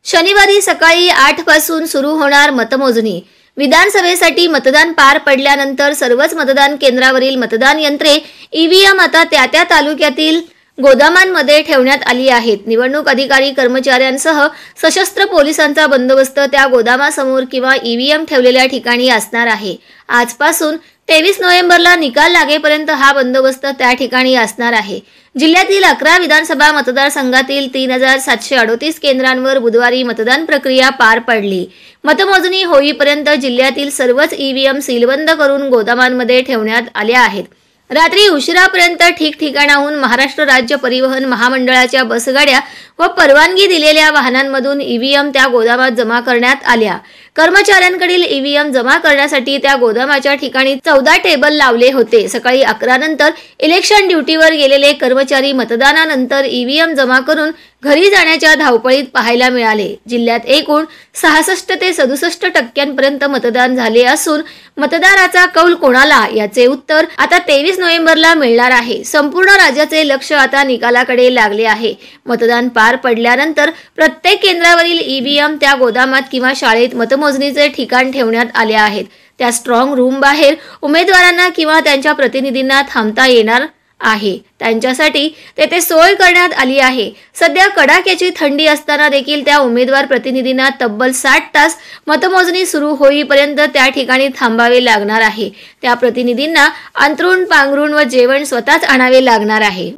शनिवारी सकाळी 8 पासून सुरू होणार मतमोजणी। विधानसभेसाठी मतदान पार पडल्यानंतर सर्वच मतदान केंद्रावरील मतदान यंत्रे ईव्हीएम आता त्या तालुक्यातील गोदामांमध्ये ठेवण्यात आली आहेत। निवडणूक अधिकारी कर्मचाऱ्यांसह सशस्त्र पोलिसांचा बंदोबस्त त्या गोदामासमोर किंवा ईव्हीएम ठेवलेल्या ठिकाणी असणार आहे। आजपासून 23 नोव्हेंबरला निकाल लागेपर्यंत हा बंदोबस्त त्या ठिकाणी असणार आहे। जिल्ह्यातील 11 विधानसभा मतदारसंघातील 3738 केंद्रांवर बुधवारी मतदान प्रक्रिया पार पडली। मतमोजणी होईपर्यंत जिल्ह्यातील सर्वच ईव्हीएम सीलबंद करून गोदामांमध्ये ठेवण्यात आल्या आहेत। रात्री उशिरापर्यंत ठिकठिकाणाहून महाराष्ट्र राज्य परिवहन महामंडळाच्या बसगाड्या व परवानगी दिलेल्या वाहनांमधून ईव्हीएम त्या गोदामात जमा करण्यात आल्या। कर्मचाऱ्यांकडील ईव्हीएम जमा करण्यासाठी त्या गोदामाच्या ठिकाणी 14 टेबल लावले होते। सकाळी 11 नंतर इलेक्शन ड्युटीवर गेलेले कर्मचारी मतदानानंतर ईव्हीएम जमा करून घरी जाण्याच्या धावपळीत पाहायला मिळाले। जिल्ह्यात एकूण 66 ते 67% मतदान झाले असून मतदाराचा कौल कोणाला याचे उत्तर आता 23 नोव्हेंबरला मिळणार आहे। संपूर्ण राज्याचे लक्ष आता निकालाकडे लागले आहे। मतदान पार पडल्यानंतर प्रत्येक केंद्रावरील ईव्हीएम त्या गोदामात किंवा शाळेत मतमोजणीचे ठिकाण ठेवण्यात आले आहेत। त्या स्ट्रॉंग रूम बाहेर उमेदवारांना किंवा त्यांच्या प्रतिनिधींना थांबता येणार आहे। त्यांच्यासाठी तेथे सोय करण्यात आली आहे। सध्या कडाक्याची थंडी असताना देखील त्या उमेदवार प्रतिनिधींना तब्बल 60 तास मतमोजणी सुरू होईपर्यंत त्या ठिकाणी थांबावे लागणार आहे। त्या प्रतिनिधींना अंथरूण पांघरूण व जेवण स्वतःच आणावे लागणार आहे।